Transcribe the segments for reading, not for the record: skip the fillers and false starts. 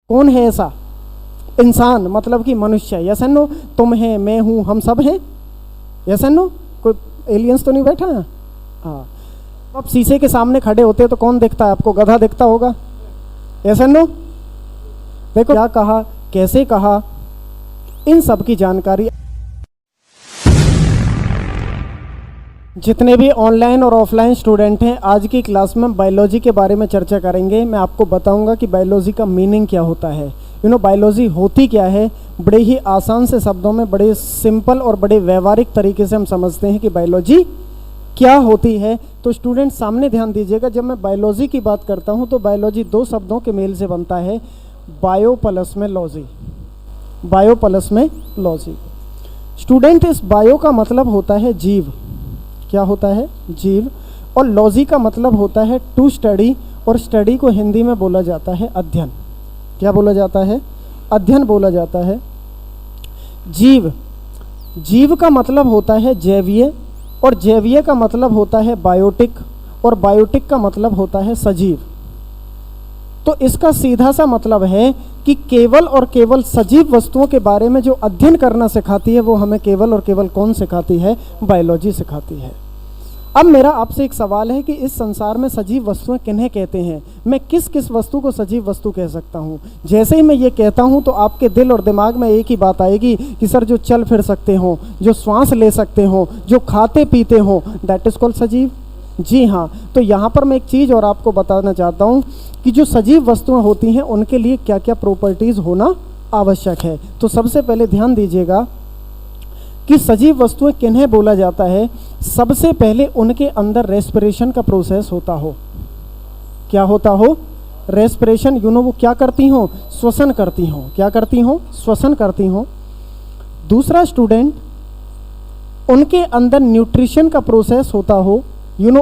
कौन है ऐसा? इंसान मतलब कि मनुष्य। Yes and no? तुम है, मैं हूँ, हम सब हैं। Yes and no? कोई एलियंस तो नहीं बैठा है? हाँ। अब शीशे के सामने खड़े होते तो कौन दिखता है आपको? गधा दिखता होगा। Yes and no? देखो क्या कहा, कैसे कहा, इन सब की जानकारी जितने भी ऑनलाइन और ऑफलाइन स्टूडेंट हैं आज की क्लास में बायोलॉजी के बारे में चर्चा करेंगे। मैं आपको बताऊंगा कि बायोलॉजी का मीनिंग क्या होता है। बायोलॉजी होती क्या है। बड़े ही आसान से शब्दों में, बड़े सिंपल और बड़े व्यवहारिक तरीके से हम समझते हैं कि बायोलॉजी क्या होती है। तो स्टूडेंट सामने ध्यान दीजिएगा, जब मैं बायोलॉजी की बात करता हूँ तो बायोलॉजी दो शब्दों के मेल से बनता है, बायो प्लस में लॉजी। बायो प्लस में लॉजी। स्टूडेंट, इस बायो का मतलब होता है जीव। क्या होता है? जीव। और लॉजी का मतलब होता है टू स्टडी, और स्टडी को हिंदी में बोला जाता है अध्ययन। क्या बोला जाता है? अध्ययन बोला जाता है। जीव, जीव का मतलब होता है जैवीय, और जैवीय का मतलब होता है बायोटिक, और बायोटिक का मतलब होता है सजीव। तो इसका सीधा सा मतलब है कि केवल और केवल सजीव वस्तुओं के बारे में जो अध्ययन करना सिखाती है वो हमें केवल और केवल कौन सिखाती है? बायोलॉजी सिखाती है। अब मेरा आपसे एक सवाल है कि इस संसार में सजीव वस्तुएं किन्हें कहते हैं? मैं किस किस वस्तु को सजीव वस्तु कह सकता हूँ? जैसे ही मैं ये कहता हूँ तो आपके दिल और दिमाग में एक ही बात आएगी कि सर जो चल फिर सकते हो, जो श्वास ले सकते हो, जो खाते पीते हो, दैट इज कॉल्ड सजीव। जी हाँ। तो यहाँ पर मैं एक चीज़ और आपको बताना चाहता हूँ कि जो सजीव वस्तुएं होती हैं उनके लिए क्या क्या प्रॉपर्टीज़ होना आवश्यक है। तो सबसे पहले ध्यान दीजिएगा कि सजीव वस्तुएं किन्हें बोला जाता है। सबसे पहले उनके अंदर रेस्पिरेशन का प्रोसेस होता हो। क्या होता हो? रेस्पिरेशन। वो क्या करती हो? श्वसन करती हो। क्या करती हो? श्वसन करती हो। दूसरा स्टूडेंट, उनके अंदर न्यूट्रिशन का प्रोसेस होता हो।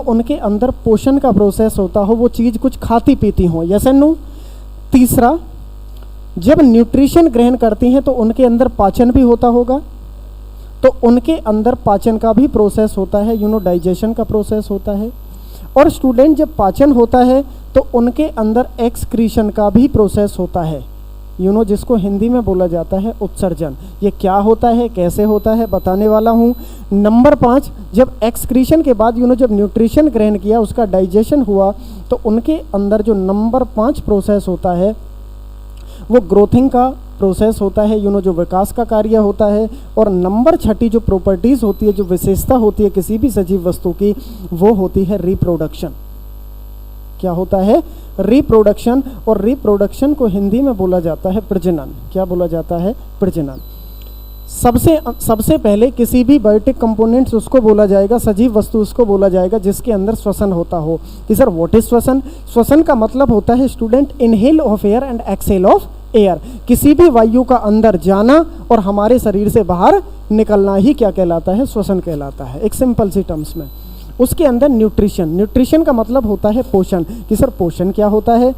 उनके अंदर पोषण का प्रोसेस होता हो, वो चीज़ कुछ खाती पीती हो। Yes and no? तीसरा, जब न्यूट्रिशन ग्रहण करती हैं तो उनके अंदर पाचन भी होता होगा, तो उनके अंदर पाचन का भी प्रोसेस होता है, डाइजेशन का प्रोसेस होता है। और स्टूडेंट, जब पाचन होता है तो उनके अंदर एक्सक्रीशन का भी प्रोसेस होता है, जिसको हिंदी में बोला जाता है उत्सर्जन। ये क्या होता है, कैसे होता है, बताने वाला हूँ। नंबर 5, जब एक्सक्रीशन के बाद जब न्यूट्रिशन ग्रहण किया, उसका डाइजेशन हुआ, तो उनके अंदर जो नंबर 5 प्रोसेस होता है वो ग्रोथिंग का प्रोसेस होता है, जो विकास का कार्य होता है। और नंबर 6 जो प्रॉपर्टीज़ होती है, जो विशेषता होती है किसी भी सजीव वस्तु की, वो होती है रिप्रोडक्शन। क्या होता है? रिप्रोडक्शन। और रिप्रोडक्शन को हिंदी में बोला जाता है प्रजनन। क्या बोला जाता है? प्रजनन। सबसे पहले किसी भी बायोटिक कंपोनेंट्स उसको बोला जाएगा, सजीव वस्तु उसको बोला जाएगा जिसके अंदर श्वसन होता हो। कि सर व्हाट इज श्वसन? श्वसन का मतलब होता है student inhale of air and exhale of air. किसी भी वायु का अंदर जाना और हमारे शरीर से बाहर निकलना ही क्या कहलाता है? श्वसन कहलाता है, एक सिंपल सी टर्म्स में। उसके अंदर न्यूट्रिशन। न्यूट्रिशन का मतलब होता है पोषण। कि सर पोषण क्या होता है?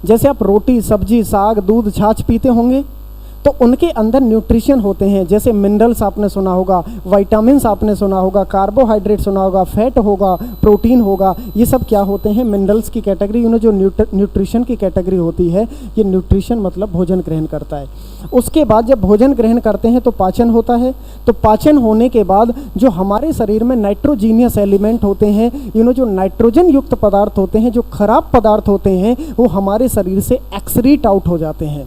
जैसे आप रोटी, सब्जी, साग, दूध, छाछ पीते होंगे तो उनके अंदर न्यूट्रिशन होते हैं। जैसे मिनरल्स आपने सुना होगा, विटामिन्स आपने सुना होगा, कार्बोहाइड्रेट सुना होगा, फैट होगा, प्रोटीन होगा। ये सब क्या होते हैं? मिनरल्स की कैटेगरी। जो न्यूट्रिशन की कैटेगरी होती है, ये न्यूट्रिशन मतलब भोजन ग्रहण करता है। उसके बाद जब भोजन ग्रहण करते हैं तो पाचन होता है। तो पाचन होने के बाद जो हमारे शरीर में नाइट्रोजीनियस एलिमेंट होते हैं, जो नाइट्रोजन युक्त पदार्थ होते हैं, जो खराब पदार्थ होते हैं, वो हमारे शरीर से एक्सक्रीट आउट हो जाते हैं।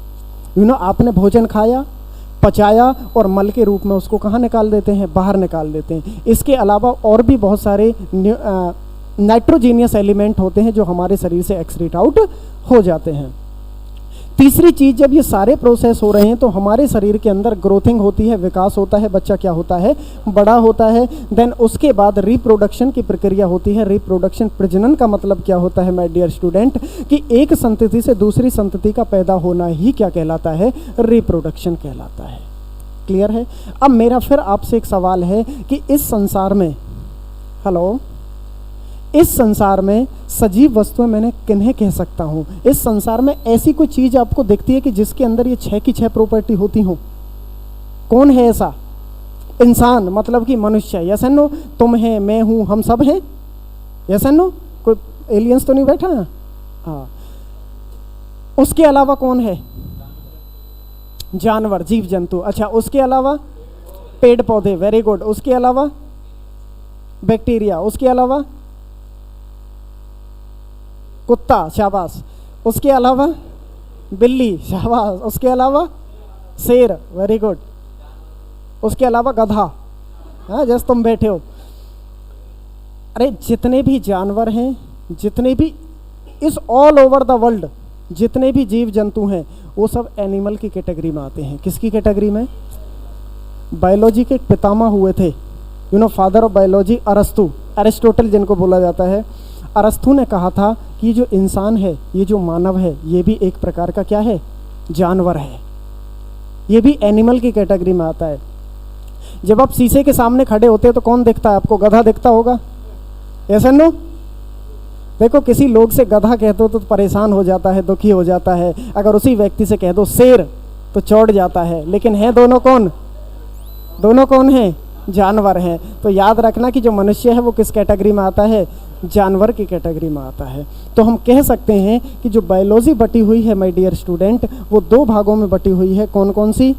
आपने भोजन खाया, पचाया और मल के रूप में उसको कहाँ निकाल देते हैं? बाहर निकाल देते हैं। इसके अलावा और भी बहुत सारे नाइट्रोजीनियस एलिमेंट होते हैं जो हमारे शरीर से एक्सक्रीट आउट हो जाते हैं। तीसरी चीज़, जब ये सारे प्रोसेस हो रहे हैं तो हमारे शरीर के अंदर ग्रोथिंग होती है, विकास होता है, बच्चा क्या होता है? बड़ा होता है। देन उसके बाद रिप्रोडक्शन की प्रक्रिया होती है। रिप्रोडक्शन, प्रजनन का मतलब क्या होता है माय डियर स्टूडेंट? कि एक संतति से दूसरी संतति का पैदा होना ही क्या कहलाता है? रिप्रोडक्शन कहलाता है। क्लियर है? अब मेरा फिर आपसे एक सवाल है कि इस संसार में, इस संसार में सजीव वस्तुएं मैंने किन्हें कह सकता हूँ? इस संसार में ऐसी कोई चीज़ आपको दिखती है कि जिसके अंदर ये 6 की 6 प्रॉपर्टी होती हो? कौन है ऐसा? इंसान मतलब कि मनुष्य। Yes and no? तुम है, मैं हूँ, हम सब हैं। Yes and no? कोई एलियंस तो नहीं बैठा है? हाँ। उसके अलावा कौन है? जानवर, जीव जंतु। अच्छा, उसके अलावा पेड़ पौधे, वेरी गुड। उसके अलावा बैक्टीरिया, उसके अलावा कुत्ता, शाबाश। उसके अलावा बिल्ली, शाबाश। उसके अलावा शेर, वेरी गुड। उसके अलावा गधा, हाँ जैसे तुम बैठे हो। अरे जितने भी जानवर हैं, जितने भी इस ऑल ओवर द वर्ल्ड जितने भी जीव जंतु हैं, वो सब एनिमल की कैटेगरी में आते हैं। किसकी कैटेगरी में? बायोलॉजी के पितामह हुए थे, फादर ऑफ बायोलॉजी अरस्तु, एरिस्टोटल जिनको बोला जाता है। अरस्तु ने कहा था कि ये जो इंसान है, ये जो मानव है, ये भी एक प्रकार का क्या है? जानवर है। ये भी एनिमल की कैटेगरी में आता है। जब आप शीशे के सामने खड़े होते हो तो कौन दिखता है आपको? गधा दिखता होगा, ऐसा नो? देखो, किसी लोग से गधा कहते हो तो परेशान हो जाता है, दुखी हो जाता है। अगर उसी व्यक्ति से कह दो शेर तो चौड़ जाता है। लेकिन है दोनों कौन? दोनों कौन है? जानवर हैं। तो याद रखना कि जो मनुष्य है वो किस कैटेगरी में आता है? जानवर की कैटेगरी में आता है। तो हम कह सकते हैं कि जो बायोलॉजी बटी हुई है माय डियर स्टूडेंट, वो दो भागों में बटी हुई है। कौन कौन सी?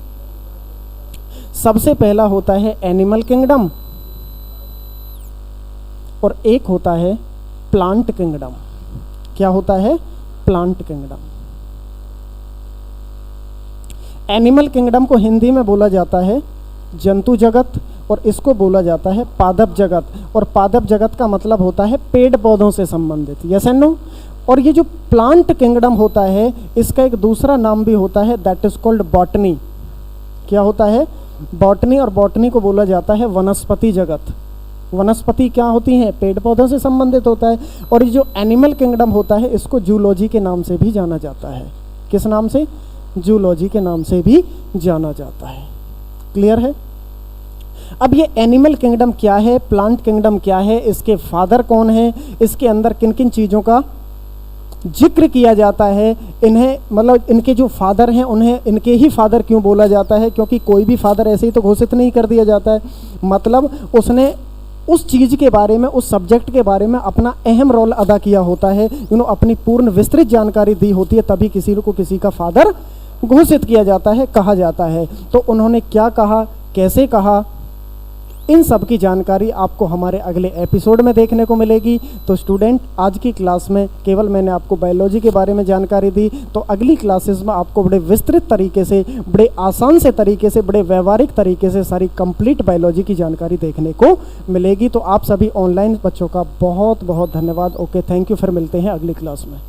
सबसे पहला होता है एनिमल किंगडम और एक होता है प्लांट किंगडम। क्या होता है? Plant kingdom. एनिमल किंगडम को हिंदी में बोला जाता है जंतु जगत और इसको बोला जाता है पादप जगत। और पादप जगत का मतलब होता है पेड़ पौधों से संबंधित। Yes and no? और ये जो प्लांट किंगडम होता है, इसका एक दूसरा नाम भी होता है, दैट इज कॉल्ड बॉटनी। क्या होता है? बॉटनी। और बॉटनी को बोला जाता है वनस्पति जगत। वनस्पति क्या होती हैं? पेड़ पौधों से संबंधित होता है। और ये जो एनिमल किंगडम होता है, इसको जूलॉजी के नाम से भी जाना जाता है। किस नाम से? जूलॉजी के नाम से भी जाना जाता है। क्लियर है? अब ये एनिमल किंगडम क्या है, प्लांट किंगडम क्या है, इसके फादर कौन है, इसके अंदर किन किन चीज़ों का जिक्र किया जाता है, इन्हें मतलब इनके जो फादर हैं उन्हें इनके ही फादर क्यों बोला जाता है? क्योंकि कोई भी फादर ऐसे ही तो घोषित नहीं कर दिया जाता है। मतलब उसने उस चीज़ के बारे में, उस सब्जेक्ट के बारे में अपना अहम रोल अदा किया होता है, अपनी पूर्ण विस्तृत जानकारी दी होती है, तभी किसी को किसी का फादर घोषित किया जाता है, कहा जाता है। तो उन्होंने क्या कहा, कैसे कहा, इन सब की जानकारी आपको हमारे अगले एपिसोड में देखने को मिलेगी। तो स्टूडेंट, आज की क्लास में केवल मैंने आपको बायोलॉजी के बारे में जानकारी दी, तो अगली क्लासेस में आपको बड़े विस्तृत तरीके से, बड़े आसान से तरीके से, बड़े व्यवहारिक तरीके से सारी कंप्लीट बायोलॉजी की जानकारी देखने को मिलेगी। तो आप सभी ऑनलाइन बच्चों का बहुत बहुत धन्यवाद। Okay, thank you. फिर मिलते हैं अगली क्लास में।